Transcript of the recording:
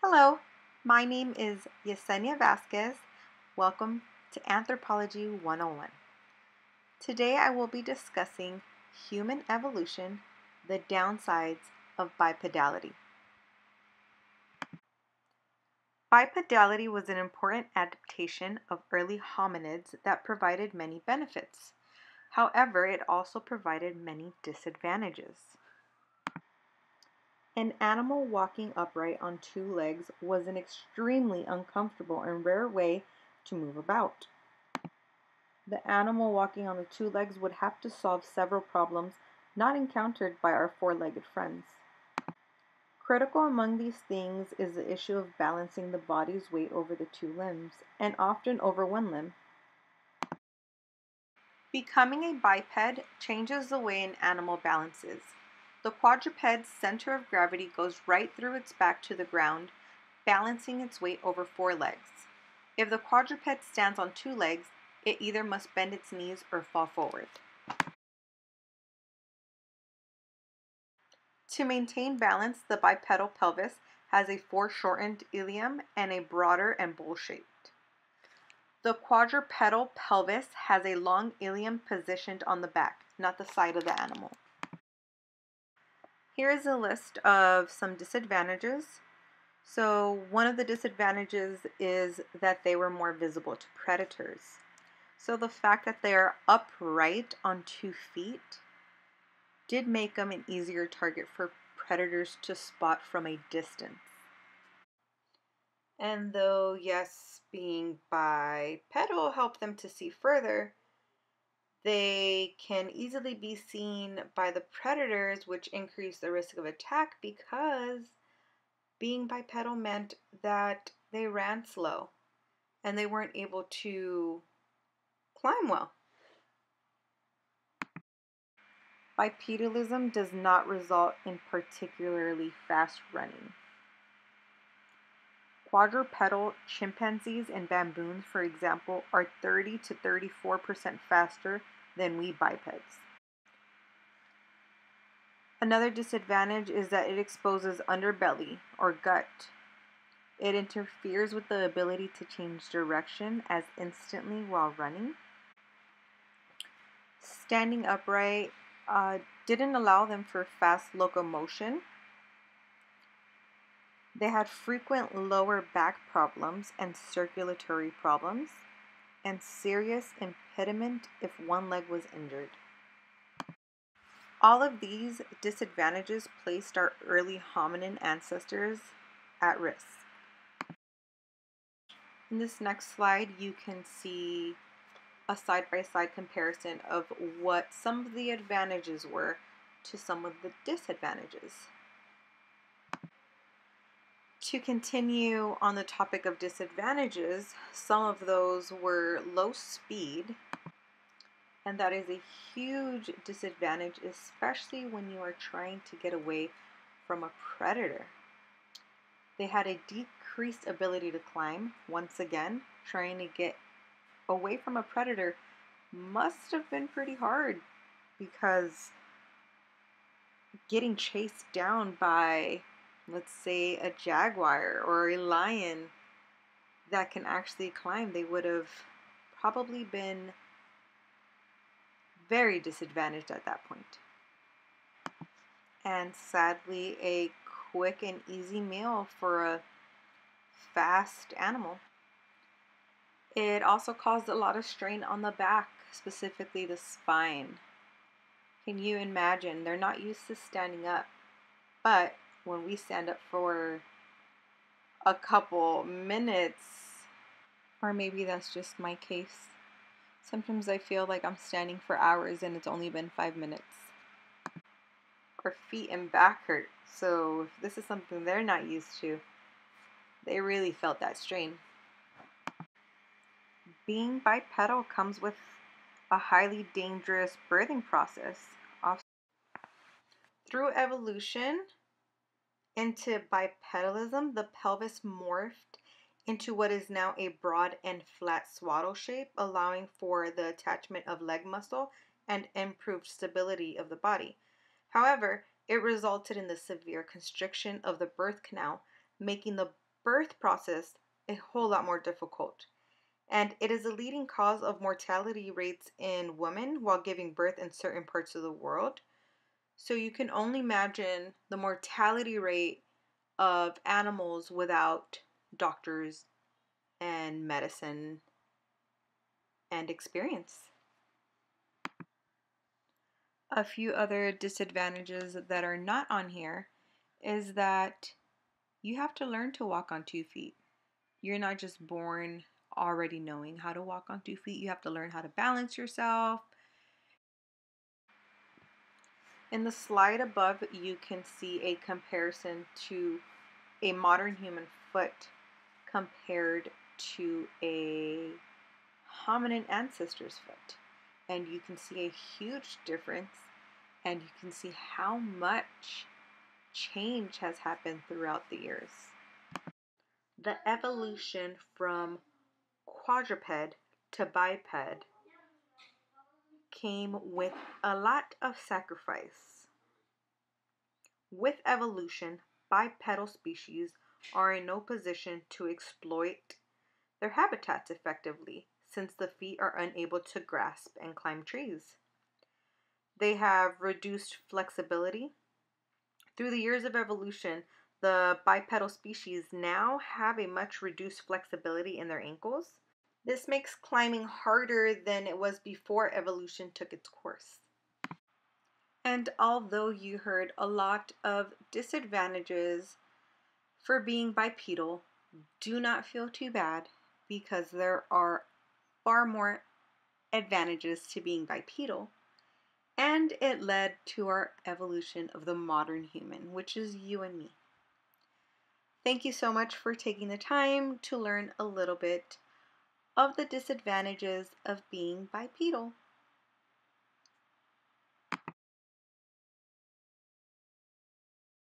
Hello, my name is Yesenia Vasquez. Welcome to Anthropology 101. Today I will be discussing human evolution, the downsides of bipedality. Bipedality was an important adaptation of early hominids that provided many benefits. However, it also provided many disadvantages. An animal walking upright on two legs was an extremely uncomfortable and rare way to move about. The animal walking on the two legs would have to solve several problems not encountered by our four-legged friends. Critical among these things is the issue of balancing the body's weight over the two limbs, and often over one limb. Becoming a biped changes the way an animal balances. The quadruped's center of gravity goes right through its back to the ground, balancing its weight over four legs. If the quadruped stands on two legs, it either must bend its knees or fall forward. To maintain balance, the bipedal pelvis has a foreshortened ilium and a broader and bowl-shaped. The quadrupedal pelvis has a long ilium positioned on the back, not the side of the animal. Here is a list of some disadvantages. So one of the disadvantages is that they were more visible to predators. So the fact that they are upright on 2 feet did make them an easier target for predators to spot from a distance. And though, yes, being bipedal helped them to see further, they can easily be seen by the predators, which increase the risk of attack because being bipedal meant that they ran slow and they weren't able to climb well. Bipedalism does not result in particularly fast running. Quadrupedal chimpanzees and baboons, for example, are 30 to 34% faster than we bipeds. Another disadvantage is that it exposes underbelly or gut. It interferes with the ability to change direction as instantly while running. Standing upright didn't allow them for fast locomotion. They had frequent lower back problems and circulatory problems, and serious impediment if one leg was injured. All of these disadvantages placed our early hominin ancestors at risk. In this next slide, you can see a side-by-side comparison of what some of the advantages were to some of the disadvantages. To continue on the topic of disadvantages, some of those were low speed, and that is a huge disadvantage, especially when you are trying to get away from a predator. They had a decreased ability to climb. Once again, trying to get away from a predator must have been pretty hard because getting chased down by, let's say, a jaguar or a lion that can actually climb, they would have probably been very disadvantaged at that point. And sadly, a quick and easy meal for a fast animal. It also caused a lot of strain on the back, specifically the spine. Can you imagine? They're not used to standing up, but when we stand up for a couple minutes, or maybe that's just my case, sometimes I feel like I'm standing for hours and it's only been 5 minutes. Our feet and back hurt, so if this is something they're not used to, they really felt that strain. Being bipedal comes with a highly dangerous birthing process. Through evolution into bipedalism, the pelvis morphed into what is now a broad and flat swaddle shape, allowing for the attachment of leg muscle and improved stability of the body. However, it resulted in the severe constriction of the birth canal, making the birth process a whole lot more difficult. And it is a leading cause of mortality rates in women while giving birth in certain parts of the world. So you can only imagine the mortality rate of animals without doctors and medicine and experience. A few other disadvantages that are not on here is that you have to learn to walk on 2 feet. You're not just born already knowing how to walk on 2 feet. You have to learn how to balance yourself. In the slide above, you can see a comparison to a modern human foot compared to a hominin ancestor's foot. And you can see a huge difference, and you can see how much change has happened throughout the years. The evolution from quadruped to biped came with a lot of sacrifice. With evolution, bipedal species are in no position to exploit their habitats effectively, since the feet are unable to grasp and climb trees. They have reduced flexibility. Through the years of evolution, the bipedal species now have a much reduced flexibility in their ankles. This makes climbing harder than it was before evolution took its course. And although you heard a lot of disadvantages for being bipedal, do not feel too bad, because there are far more advantages to being bipedal, and it led to our evolution of the modern human, which is you and me. Thank you so much for taking the time to learn a little bit of the disadvantages of being bipedal.